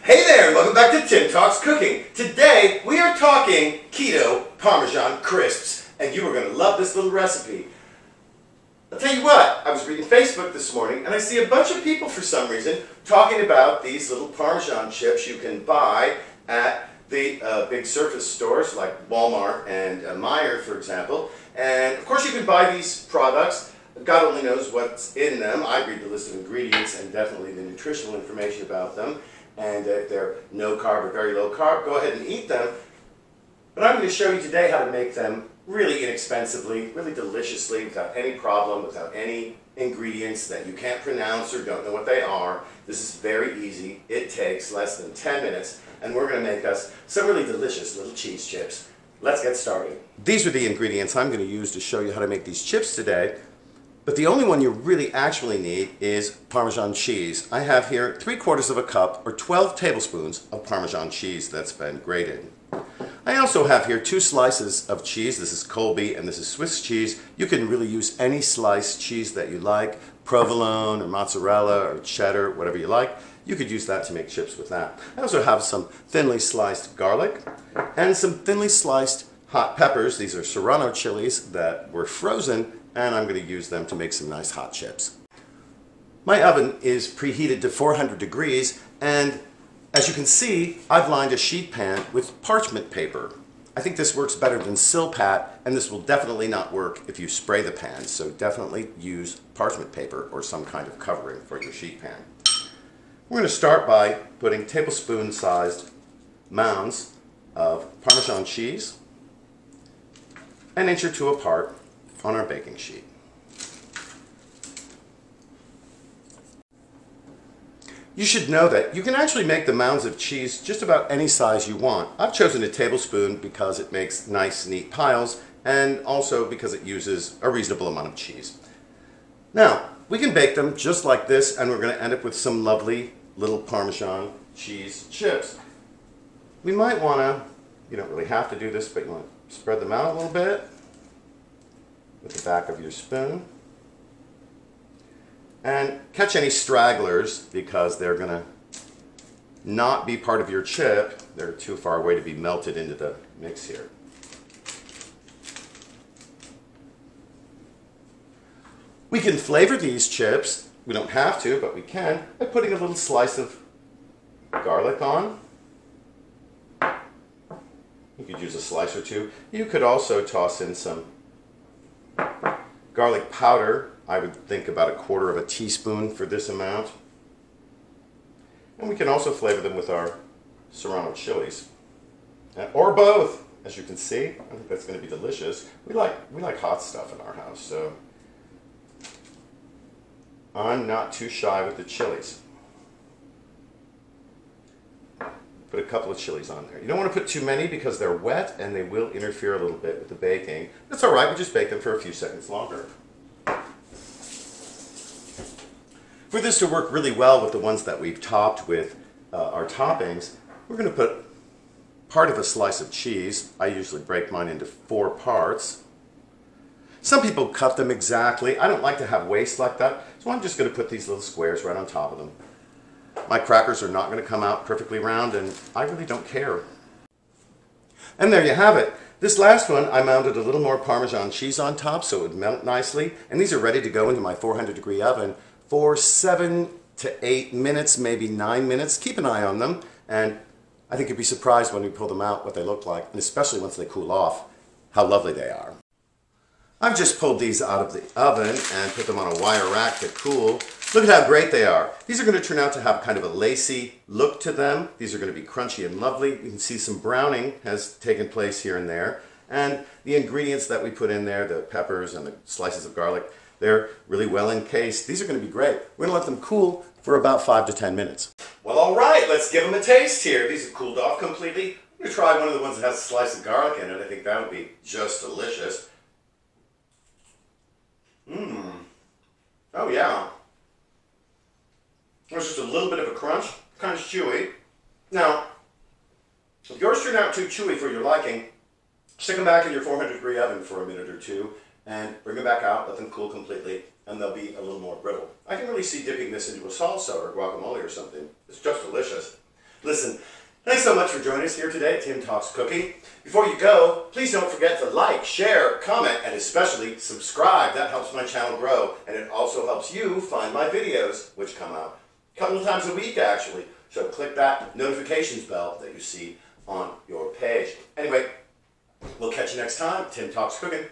Hey there, and welcome back to Tim Talks Cooking. Today we are talking keto Parmesan crisps, and you are going to love this little recipe. I'll tell you what, I was reading Facebook this morning and I see a bunch of people for some reason talking about these little Parmesan chips you can buy at the big surface stores like Walmart and Meijer, for example. And of course you can buy these products. God only knows what's in them. I read the list of ingredients and definitely the nutritional information about them. And if they're no carb or very low carb, go ahead and eat them. But I'm going to show you today how to make them really inexpensively, really deliciously, without any problem, without any ingredients that you can't pronounce or don't know what they are. This is very easy. It takes less than 10 minutes, and we're going to make us some really delicious little cheese chips. Let's get started. These are the ingredients I'm going to use to show you how to make these chips today. But the only one you really actually need is Parmesan cheese. I have here 3/4 cup or 12 tablespoons of Parmesan cheese that's been grated. I also have here 2 slices of cheese. This is Colby and this is Swiss cheese. You can really use any sliced cheese that you like, provolone or mozzarella or cheddar, whatever you like. You could use that to make chips with that. I also have some thinly sliced garlic and some thinly sliced hot peppers. These are Serrano chilies that were frozen, and I'm going to use them to make some nice hot chips. My oven is preheated to 400 degrees, and as you can see, I've lined a sheet pan with parchment paper. I think this works better than Silpat, and this will definitely not work if you spray the pan, so definitely use parchment paper or some kind of covering for your sheet pan. We're going to start by putting tablespoon-sized mounds of Parmesan cheese an inch or 2 apart on our baking sheet. You should know that you can actually make the mounds of cheese just about any size you want. I've chosen a tablespoon because it makes nice, neat piles, and also because it uses a reasonable amount of cheese. Now, we can bake them just like this, and we're going to end up with some lovely little Parmesan cheese chips. We might want to, you don't really have to do this, but you want to spread them out a little bit with the back of your spoon. And catch any stragglers because they're going to not be part of your chip. They're too far away to be melted into the mix here. We can flavor these chips. We don't have to, but we can, by putting a little slice of garlic on. You could use a slice or 2. You could also toss in some garlic powder. I would think about 1/4 teaspoon for this amount. And we can also flavor them with our Serrano chilies. Or both, as you can see. I think that's going to be delicious. We like hot stuff in our house, so I'm not too shy with the chilies. Put a couple of chilies on there. You don't want to put too many because they're wet and they will interfere a little bit with the baking. That's all right, we just bake them for a few seconds longer. For this to work really well with the ones that we've topped with our toppings, we're going to put part of a slice of cheese. I usually break mine into 4 parts. Some people cut them exactly. I don't like to have waste like that, so I'm just going to put these little squares right on top of them. My crackers are not going to come out perfectly round, and I really don't care. And there you have it. This last one, I mounted a little more Parmesan cheese on top so it would melt nicely, and these are ready to go into my 400-degree oven for 7 to 8 minutes, maybe 9 minutes. Keep an eye on them, and I think you'd be surprised when we pull them out what they look like, and especially once they cool off, how lovely they are. I've just pulled these out of the oven and put them on a wire rack to cool. Look at how great they are. These are going to turn out to have kind of a lacy look to them. These are going to be crunchy and lovely. You can see some browning has taken place here and there. And the ingredients that we put in there, the peppers and the slices of garlic, they're really well encased. These are going to be great. We're going to let them cool for about 5 to 10 minutes. Well, all right, let's give them a taste here. These have cooled off completely. I'm going to try one of the ones that has a slice of garlic in it. I think that would be just delicious. Oh yeah. There's just a little bit of a crunch, kind of chewy. Now, if yours turn out too chewy for your liking, stick them back in your 400-degree oven for a minute or 2 and bring them back out, let them cool completely, and they'll be a little more brittle. I can really see dipping this into a salsa or guacamole or something. It's just delicious. Listen, thanks so much for joining us here today at Tim Talks Cooking. Before you go, please don't forget to like, share, comment, and especially subscribe. That helps my channel grow, and it also helps you find my videos, which come out a couple of times a week, actually. So click that notifications bell that you see on your page. Anyway, we'll catch you next time. Tim Talks Cooking.